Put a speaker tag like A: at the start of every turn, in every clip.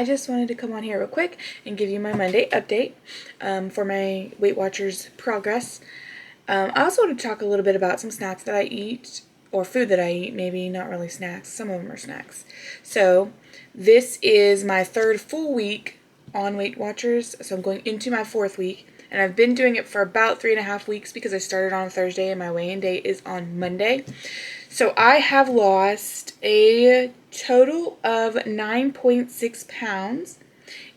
A: I just wanted to come on here real quick and give you my Monday update for my Weight Watchers progress. I also want to talk a little bit about some snacks that I eat, or food that I eat, maybe not really snacks. Some of them are snacks. So this is my third full week on Weight Watchers, so I'm going into my fourth week. And I've been doing it for about 3.5 weeks because I started on Thursday and my weigh-in date is on Monday. So I have lost a total of 9.6 pounds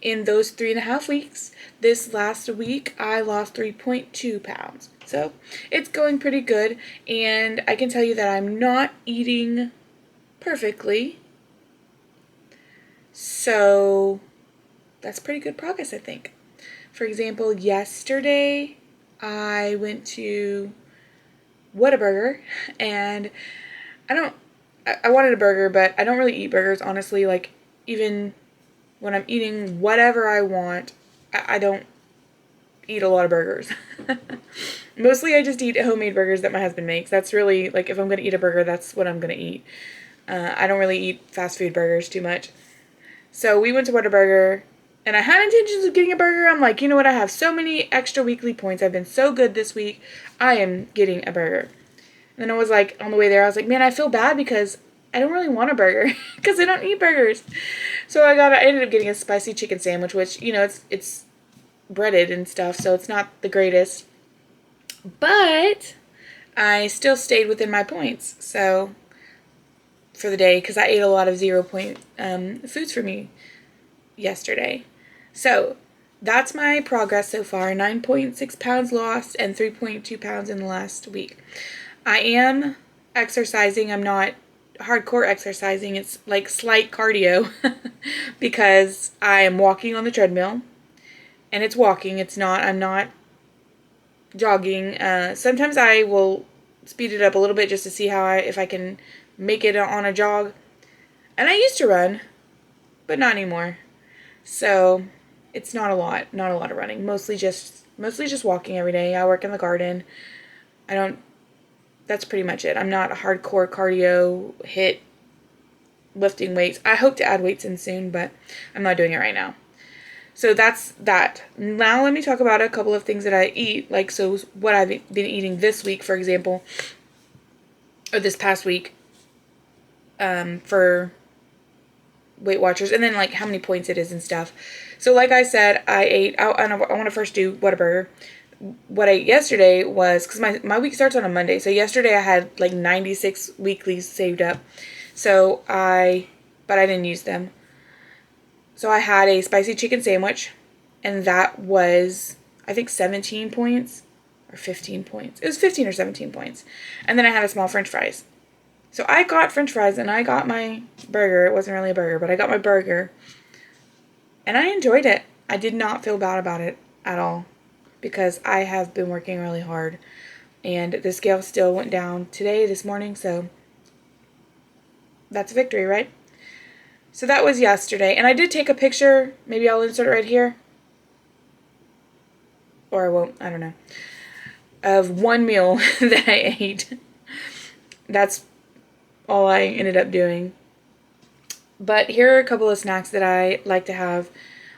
A: in those 3.5 weeks. This last week I lost 3.2 pounds. So it's going pretty good, and I can tell you that I'm not eating perfectly. So that's pretty good progress, I think. For example, yesterday I went to Whataburger, and I wanted a burger, but I don't really eat burgers, honestly. Like, even when I'm eating whatever I want, I don't eat a lot of burgers. Mostly I just eat homemade burgers that my husband makes. That's really, like, if I'm going to eat a burger, that's what I'm going to eat. I don't really eat fast food burgers too much. So we went to Whataburger, and I had intentions of getting a burger. I'm like, you know what, I have so many extra weekly points. I've been so good this week. I am getting a burger. And then I was like, on the way there, I was like, man, I feel bad because I don't really want a burger because I don't eat burgers. So I ended up getting a spicy chicken sandwich, which, you know, it's breaded and stuff, so it's not the greatest. But I still stayed within my points, so for the day, because I ate a lot of 0-point foods for me yesterday. So that's my progress so far. 9.6 pounds lost and 3.2 pounds in the last week. I am exercising. I'm not hardcore exercising. It's like slight cardio because I am walking on the treadmill, and it's walking. I'm not jogging. Sometimes I will speed it up a little bit just to see if I can make it on a jog. And I used to run, but not anymore. So it's not a lot of running. Mostly just walking every day. I work in the garden. That's pretty much it. I'm not a hardcore cardio lifting weights. I hope to add weights in soon, but I'm not doing it right now. So that's that. Now let me talk about a couple of things that I eat. Like, so what I've been eating this week, for example, or this past week, for Weight Watchers, and then like how many points it is and stuff. So like I said, I want to first do Whataburger. What I ate yesterday was, because my week starts on a Monday, so yesterday I had like 96 weeklies saved up. But I didn't use them. So I had a spicy chicken sandwich, and that was, I think, 17 points or 15 points. It was 15 or 17 points. And then I had a small french fries. So I got french fries and I got my burger. It wasn't really a burger, but I got my burger. And I enjoyed it. I did not feel bad about it at all because I have been working really hard. And the scale still went down this morning, so that's a victory, right? So that was yesterday. And I did take a picture. Maybe I'll insert it right here. Or I won't. I don't know. Of one meal that I ate. That's all I ended up doing. But here are a couple of snacks that I like to have,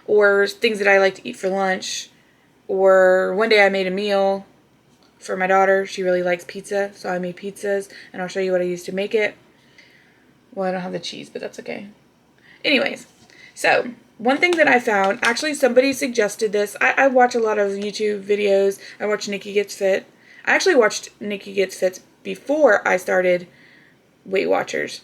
A: or things that I like to eat for lunch. Or one day I made a meal for my daughter. She really likes pizza, so I made pizzas, and I'll show you what I used to make it. Well, I don't have the cheese, but that's okay. Anyways, so one thing that I found, actually somebody suggested this. I watch a lot of YouTube videos. I watch Nikki Gets Fit. I actually watched Nikki Gets Fit before I started Weight Watchers.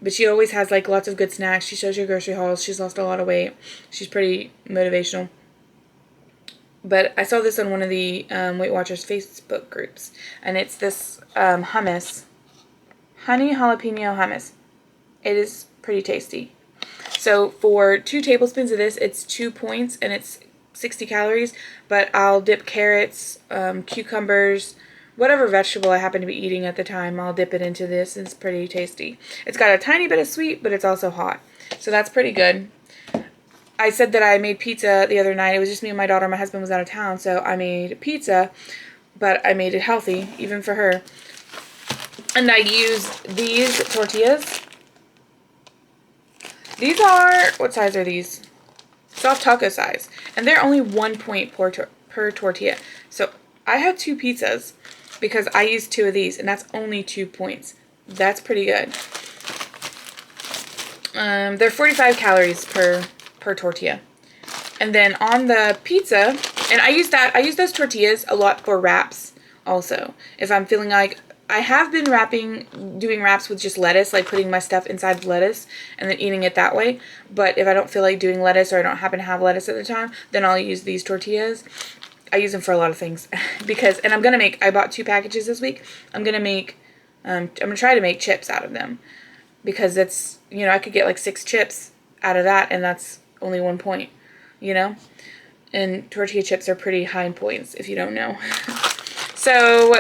A: But she always has like lots of good snacks. She shows you grocery hauls. She's lost a lot of weight. She's pretty motivational. But I saw this on one of the Weight Watchers Facebook groups. And it's this hummus. Honey jalapeno hummus. It is pretty tasty. So for 2 tablespoons of this, it's 2 points and it's 60 calories. But I'll dip carrots, cucumbers, whatever vegetable I happen to be eating at the time, I'll dip it into this. It's pretty tasty. It's got a tiny bit of sweet, but it's also hot. So that's pretty good. I said that I made pizza the other night. It was just me and my daughter. My husband was out of town, so I made pizza, but I made it healthy, even for her. And I used these tortillas. These are, what size are these? soft taco size. And they're only 1 point per tortilla. So I have 2 pizzas because I used 2 of these, and that's only 2 points. That's pretty good. They're 45 calories per tortilla. And then on the pizza, and I use those tortillas a lot for wraps also. If I'm feeling like, I have been doing wraps with just lettuce, like putting my stuff inside the lettuce and then eating it that way. But if I don't feel like doing lettuce, or I don't happen to have lettuce at the time, then I'll use these tortillas. I use them for a lot of things because, and I bought 2 packages this week. I'm going to try to make chips out of them because that's, I could get like 6 chips out of that, and that's only 1 point, and tortilla chips are pretty high in points if you don't know. So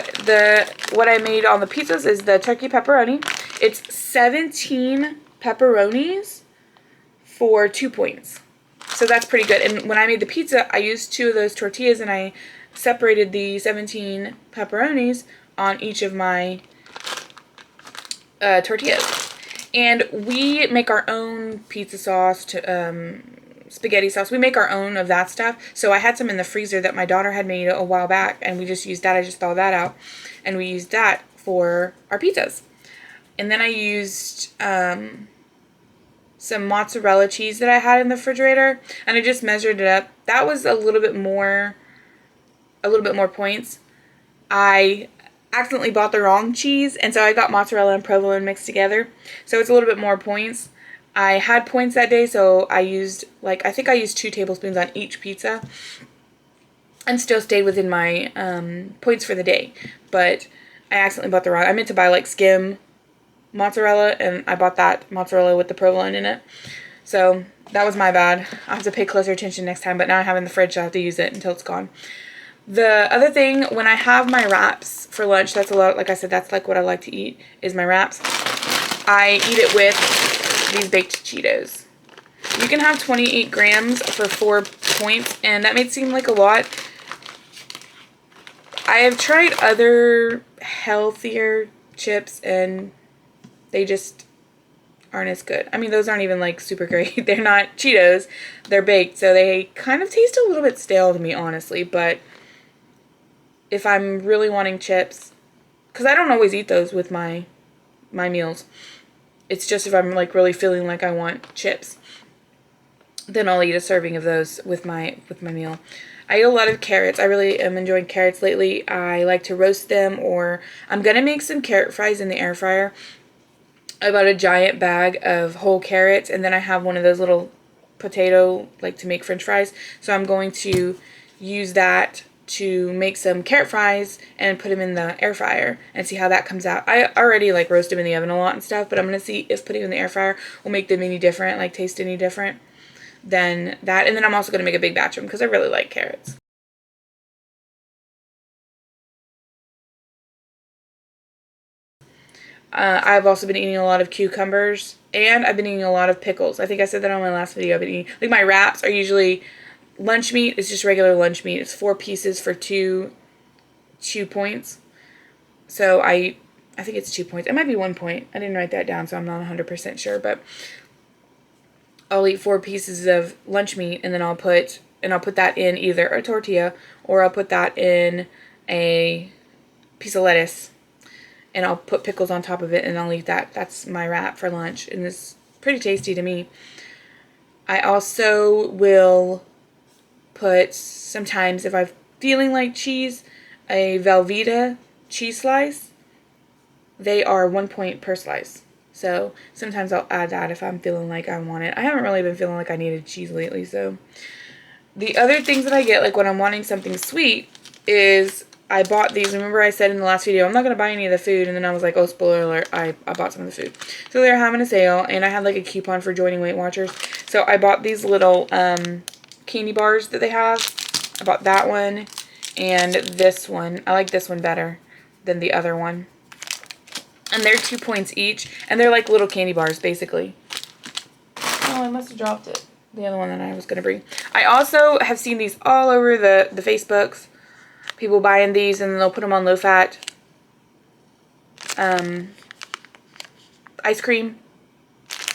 A: what I made on the pizzas is the turkey pepperoni. It's 17 pepperonis for 2 points. So that's pretty good. And when I made the pizza, I used 2 of those tortillas, and I separated the 17 pepperonis on each of my tortillas. And we make our own pizza sauce, spaghetti sauce. We make our own of that stuff. So I had some in the freezer that my daughter had made a while back, and we just used that. I just thawed that out, and we used that for our pizzas. And then I used some mozzarella cheese that I had in the refrigerator, and I just measured it up. That was a little bit more points. I accidentally bought the wrong cheese, and so I got mozzarella and provolone mixed together. So it's a little bit more points. I had points that day, so I used, I think I used 2 tablespoons on each pizza, and still stayed within my points for the day. But I accidentally bought the wrong. I meant to buy skim mozzarella, and I bought that mozzarella with the provolone in it. So that was my bad. I'll have to pay closer attention next time, but now I have it in the fridge, so I have to use it until it's gone. The other thing, when I have my wraps for lunch, that's a lot, like I said, that's what I like to eat, is my wraps. I eat it with these baked Cheetos. You can have 28 grams for 4 points, and that may seem like a lot. I have tried other healthier chips, and they just aren't as good. I mean, those aren't even super great. They're not Cheetos. They're baked, so they kind of taste a little bit stale to me, honestly. But if I'm really wanting chips, because I don't always eat those with my meals. It's just if I'm really feeling like I want chips, then I'll eat a serving of those with my meal. I eat a lot of carrots. I really am enjoying carrots lately. I like to roast them, or I'm going to make some carrot fries in the air fryer. I bought a giant bag of whole carrots, and then I have one of those little potato, to make french fries. So I'm going to use that to make some carrot fries and put them in the air fryer and see how that comes out. I already roast them in the oven a lot and stuff, but I'm going to see if putting them in the air fryer will make them any different, taste any different than that. And then I'm also going to make a big batch of them because I really like carrots. I've also been eating a lot of cucumbers, and I've been eating a lot of pickles. I think I said that on my last video. I've been eating, my wraps are usually lunch meat. It's just regular lunch meat. It's 4 pieces for 2 points. So I think it's 2 points. It might be 1 point. I didn't write that down, so I'm not 100% sure. But I'll eat 4 pieces of lunch meat, and then I'll put that in either a tortilla, or I'll put that in a piece of lettuce, and I'll put pickles on top of it, and I'll eat that. That's my wrap for lunch, and it's pretty tasty to me. I also will put, sometimes if I'm feeling like cheese, a Velveeta cheese slice. They are 1 point per slice. So sometimes I'll add that if I'm feeling like I want it. I haven't really been feeling like I needed cheese lately. So the other things that I get, when I'm wanting something sweet, is I bought these. Remember I said in the last video, I'm not going to buy any of the food. And then I was like, oh, spoiler alert, I bought some of the food. So they're having a sale, and I had a coupon for joining Weight Watchers. So I bought these little candy bars that they have. I bought that one and this one. I like this one better than the other one. And they're 2 points each, and they're like little candy bars, basically. Oh, I must have dropped it. The other one that I was going to bring. I also have seen these all over the Facebooks. People buying these, and then they'll put them on low-fat ice cream.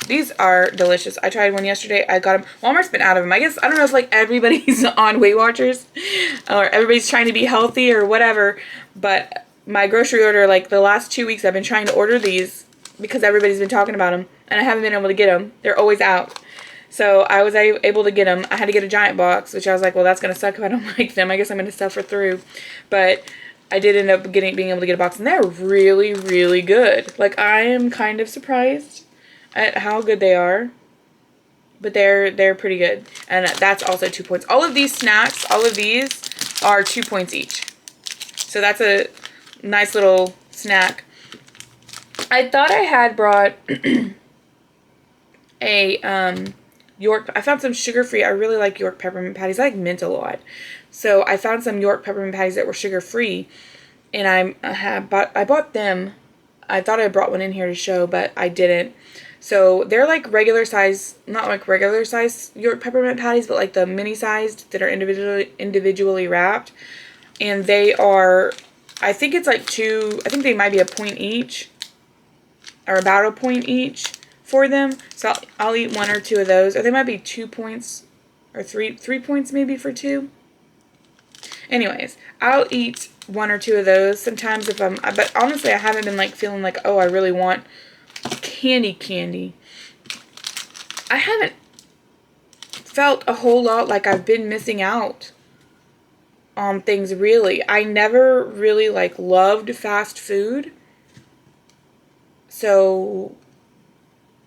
A: These are delicious. I tried one yesterday. I got them. Walmart's been out of them. I guess, I don't know if like everybody's on Weight Watchers or everybody's trying to be healthy or whatever, but my grocery order, like the last 2 weeks, I've been trying to order these because everybody's been talking about them and I haven't been able to get them. They're always out. So I was able to get them. I had to get a giant box, which I was like, well, that's going to suck if I don't like them. I guess I'm going to suffer through. But I did end up being able to get a box, and they're really, really good. Like, I am kind of surprised at how good they are. But they're pretty good. And that's also 2 points. All of these snacks, all of these are 2 points each. So that's a nice little snack. I thought I had brought a York. I found some sugar-free. I really like York peppermint patties. I like mint a lot. So I found some York peppermint patties that were sugar-free, and I bought them. I thought I brought one in here to show, but I didn't. So they're like regular size, not like regular size York peppermint patties, but like the mini sized that are individually wrapped. And they are, I think it's like I think they might be a point each, or about a point each for them. So I'll eat 1 or 2 of those, or they might be 2 points, or three points maybe for 2. Anyways, I'll eat 1 or 2 of those sometimes if but honestly I haven't been like feeling like, oh, I really want candy. I haven't felt a whole lot like I've been missing out on things really. I never really like loved fast food. So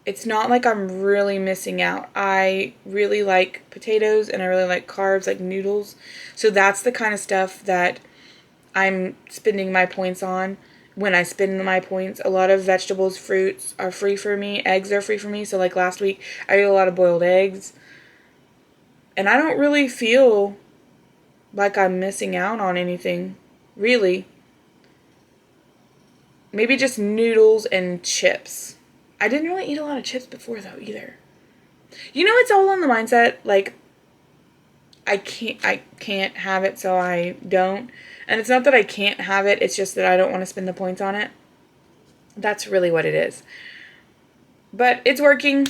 A: it's not like I'm really missing out. I really like potatoes and I really like carbs, like noodles. So that's the kind of stuff that I'm spending my points on when I spend my points. A lot of vegetables, fruits are free for me. Eggs are free for me. So like last week, I ate a lot of boiled eggs. And I don't really feel like I'm missing out on anything, really. Maybe just noodles and chips. I didn't really eat a lot of chips before, though, either. You know, it's all on the mindset, like, I can't have it, so I don't. And it's not that I can't have it, it's just that I don't want to spend the points on it. That's really what it is. But it's working.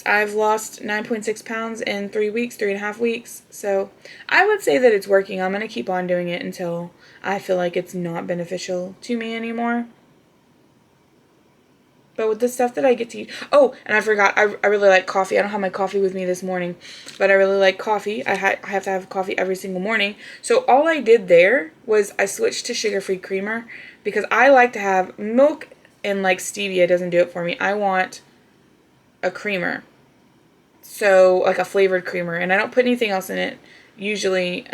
A: I've lost 9.6 pounds in 3.5 weeks. So I would say that it's working. I'm going to keep on doing it until I feel like it's not beneficial to me anymore. But with the stuff that I get to eat... Oh, and I forgot. I really like coffee. I don't have my coffee with me this morning. But I really like coffee. I have to have coffee every single morning. So all I did there was I switched to sugar-free creamer. Because I like to have milk and like stevia doesn't do it for me. I want a creamer. So like a flavored creamer. And I don't put anything else in it usually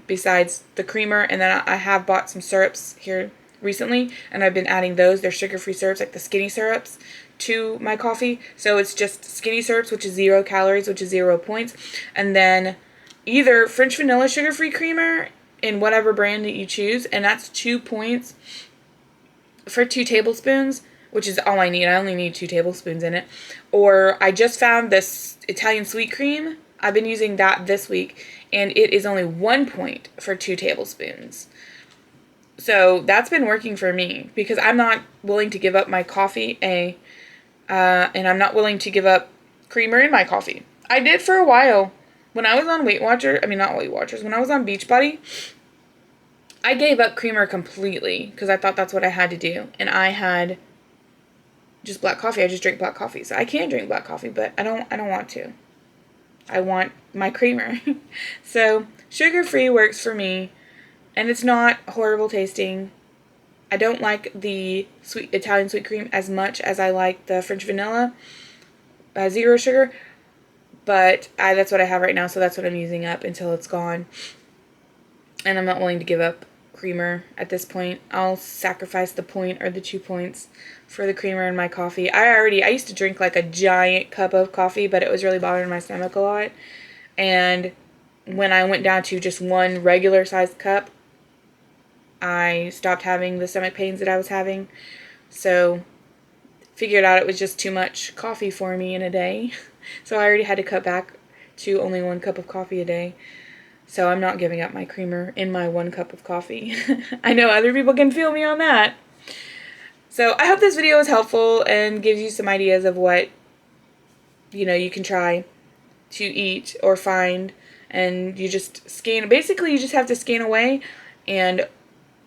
A: besides the creamer. And then I have bought some syrups here recently, and I've been adding those. They're sugar-free syrups, like the skinny syrups, to my coffee. So it's just skinny syrups, which is 0 calories, which is 0 points. And then either French vanilla sugar-free creamer in whatever brand that you choose, and that's 2 points for 2 tablespoons, which is all I need. I only need 2 tablespoons in it. Or I just found this Italian sweet cream. I've been using that this week, and it is only 1 point for 2 tablespoons. So that's been working for me because I'm not willing to give up my coffee, and I'm not willing to give up creamer in my coffee. I did for a while. When I was on Weight Watchers, not Weight Watchers, when I was on Beachbody, I gave up creamer completely because I thought that's what I had to do. And I had just black coffee. I just drink black coffee. So I can drink black coffee, but I don't want to. I want my creamer. So sugar-free works for me. And it's not horrible tasting. I don't like the Italian sweet cream as much as I like the French vanilla, 0 sugar. But that's what I have right now, so that's what I'm using up until it's gone. And I'm not willing to give up creamer at this point. I'll sacrifice the point or the 2 points for the creamer in my coffee. I used to drink like a giant cup of coffee, but it was really bothering my stomach a lot. And when I went down to just 1 regular sized cup, I stopped having the stomach pains that I was having. So figured out it was just too much coffee for me in a day. So I already had to cut back to only 1 cup of coffee a day. So I'm not giving up my creamer in my 1 cup of coffee. I know other people can feel me on that. So I hope this video is helpful and gives you some ideas of what you can try to eat or find, and you just scan. Basically, you just have to scan away and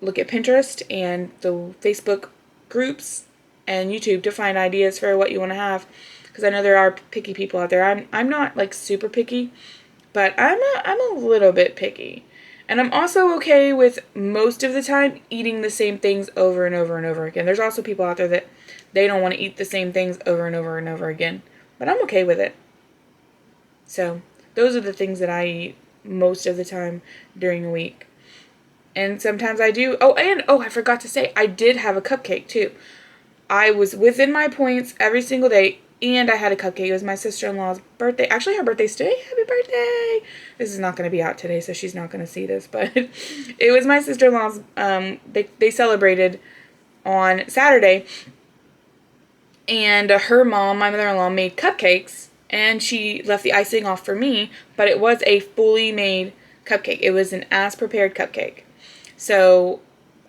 A: look at Pinterest and the Facebook groups and YouTube to find ideas for what you want to have. Because I know there are picky people out there. I'm not like super picky, but I'm a little bit picky. And I'm also okay with most of the time eating the same things over and over and over again. There's also people out there that they don't want to eat the same things over and over and over again. But I'm okay with it. So those are the things that I eat most of the time during a week. And sometimes I do. I forgot to say, I did have a cupcake too. I was within my points every single day, and I had a cupcake. It was my sister-in-law's birthday. Actually, her birthday's today. Happy birthday! This is not going to be out today, so she's not going to see this. But it was my sister-in-law's. They celebrated on Saturday, and her mom, my mother-in-law, made cupcakes, and she left the icing off for me. But it was a fully made cupcake. It was an as-prepared cupcake. So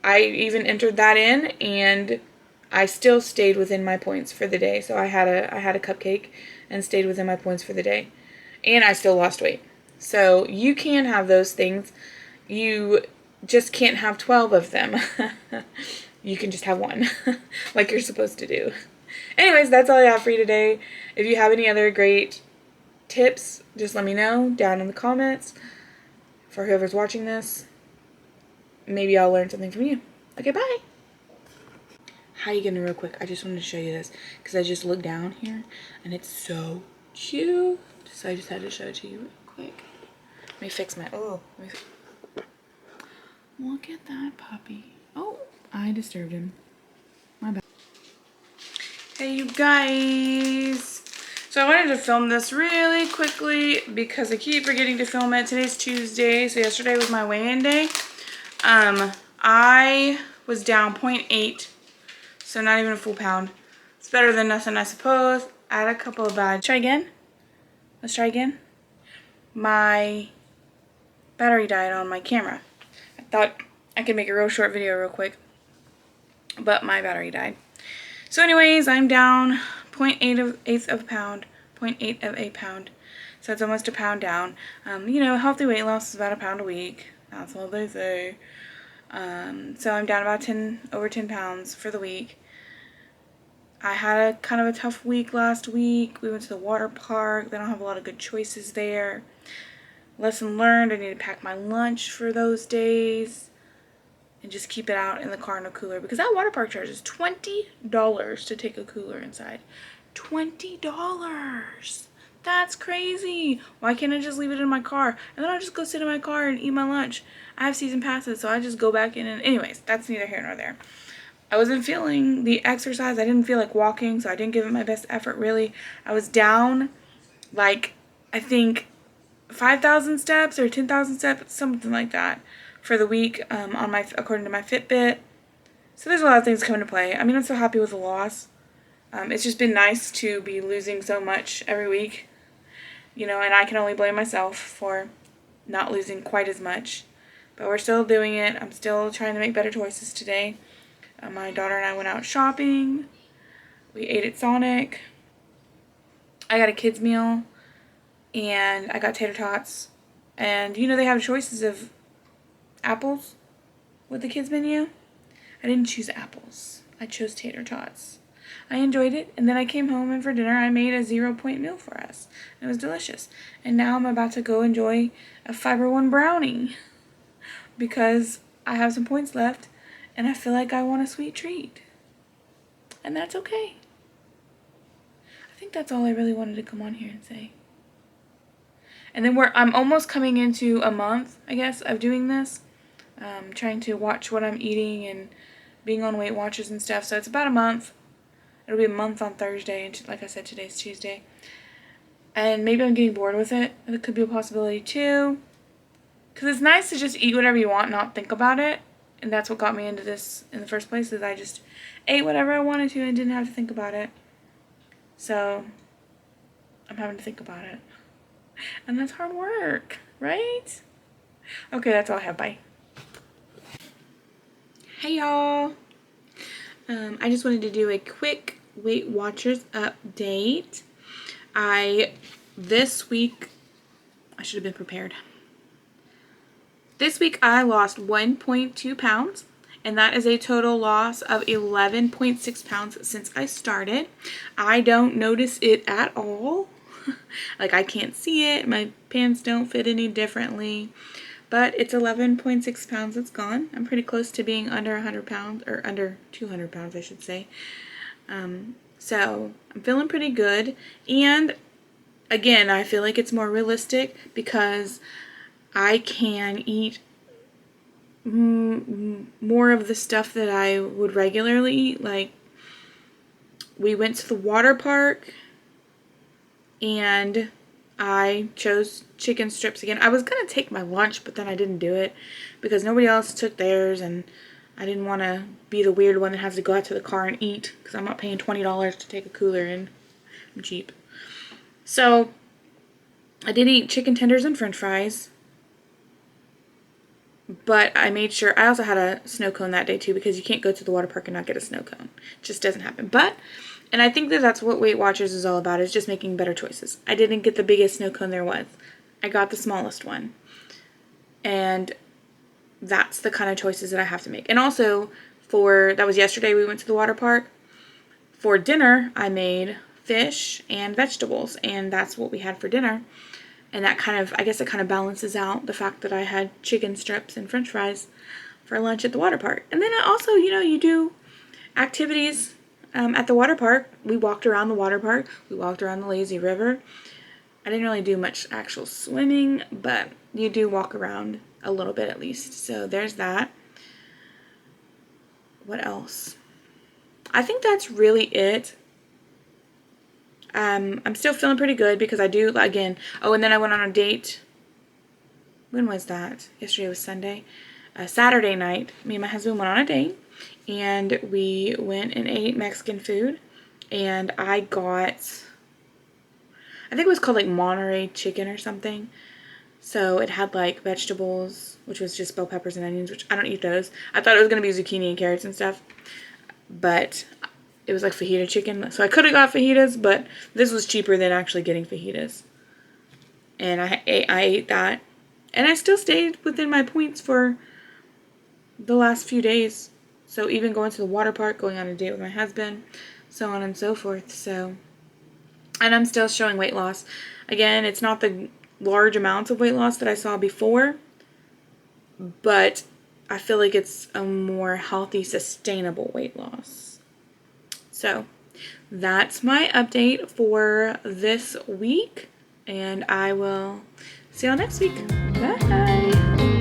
A: I even entered that in, and I still stayed within my points for the day. So I had a cupcake and stayed within my points for the day. And I still lost weight. So you can have those things. You just can't have 12 of them. You can just have one, like you're supposed to do. Anyways, that's all I have for you today. If you have any other great tips, just let me know down in the comments. For whoever's watching this, maybe I'll learn something from you. Okay, bye. How you getting real quick? I just wanted to show you this because I just looked down here and it's so cute. So I just had to show it to you real quick. Let me fix my, look at that puppy. Oh, I disturbed him. My bad. Hey, you guys. So I wanted to film this really quickly because I keep forgetting to film it. Today's Tuesday, so yesterday was my weigh-in day. I was down 0.8, so not even a full pound. It's better than nothing, I suppose. I had a couple of bad. Try again. Let's try again. My battery died on my camera. I thought I could make a real short video real quick, but my battery died. So anyways, I'm down 0.8 of a pound, 0.8 of a pound. So it's almost a pound down. Healthy weight loss is about a pound a week. That's all they say. So I'm down about over 10 pounds for the week. I had a kind of a tough week last week. We went to the water park. They don't have a lot of good choices there. Lesson learned, I need to pack my lunch for those days and just keep it out in the car in a cooler, because that water park charges $20 to take a cooler inside. $20. That's crazy. Why can't I just leave it in my car? And then I'll just go sit in my car and eat my lunch. I have season passes, so I just go back in and... Anyways, that's neither here nor there. I wasn't feeling the exercise. I didn't feel like walking, so I didn't give it my best effort, really. I was down, like, I think 5,000 steps or 10,000 steps, something like that, for the week, according to my Fitbit. So there's a lot of things coming to play. I mean, I'm so happy with the loss. It's just been nice to be losing so much every week. And I can only blame myself for not losing quite as much. But we're still doing it. I'm still trying to make better choices today. My daughter and I went out shopping. We ate at Sonic. I got a kids meal. And I got tater tots. And they have choices of apples with the kids menu. I didn't choose apples. I chose tater tots. I enjoyed it, and then I came home, and for dinner I made a 0-point meal for us. It was delicious. And now I'm about to go enjoy a Fiber One brownie because I have some points left, and I feel like I want a sweet treat. And that's okay. I think that's all I really wanted to come on here and say. And then I'm almost coming into a month, I guess, of doing this. Trying to watch what I'm eating and being on Weight Watchers and stuff. So it's about a month. It'll be a month on Thursday. And like I said, today's Tuesday. And maybe I'm getting bored with it. It could be a possibility too. Because it's nice to just eat whatever you want and not think about it. And that's what got me into this in the first place, is I just ate whatever I wanted to and didn't have to think about it. So I'm having to think about it. And that's hard work, right? Okay, that's all I have. Bye. Hey y'all. I just wanted to do a quick Weight Watchers update. This week, I should have been prepared. This week I lost 1.2 pounds, and that is a total loss of 11.6 pounds since I started. I don't notice it at all. Like, I can't see it. My pants don't fit any differently. But it's 11.6 pounds that's gone. I'm pretty close to being under 100 pounds, or under 200 pounds, I should say. So I'm feeling pretty good. And again, I feel like it's more realistic because I can eat more of the stuff that I would regularly eat. Like, we went to the water park and I chose chicken strips again. I was going to take my lunch, but then I didn't do it because nobody else took theirs, and I didn't want to be the weird one that has to go out to the car and eat because I'm not paying $20 to take a cooler in. I'm cheap. So I did eat chicken tenders and french fries, but I made sure, I also had a snow cone that day too, because you can't go to the water park and not get a snow cone. It just doesn't happen. And I think that that's what Weight Watchers is all about, is just making better choices. I didn't get the biggest snow cone there was. I got the smallest one. And that's the kind of choices that I have to make. And also, that was yesterday, we went to the water park. For dinner, I made fish and vegetables, and that's what we had for dinner. And that I guess it kind of balances out the fact that I had chicken strips and french fries for lunch at the water park. And then also, you do activities at the water park. We walked around the water park. We walked around the lazy river. I didn't really do much actual swimming, but you do walk around a little bit at least. So there's that. What else? I think that's really it. I'm still feeling pretty good because I do, again, and then I went on a date. When was that? Yesterday was Sunday. Saturday night, me and my husband went on a date, and we went and ate Mexican food, and I think it was called like Monterey chicken or something. So it had like vegetables, which was just bell peppers and onions, which I don't eat those. I thought it was going to be zucchini and carrots and stuff, but it was like fajita chicken. So I could have got fajitas, but this was cheaper than actually getting fajitas. And I ate that. And I still stayed within my points for the last few days. So even going to the water park, going on a date with my husband, so on and so forth. So, and I'm still showing weight loss. Again, it's not the large amounts of weight loss that I saw before, but I feel like it's a more healthy, sustainable weight loss. So that's my update for this week, and I will see y'all next week. Bye!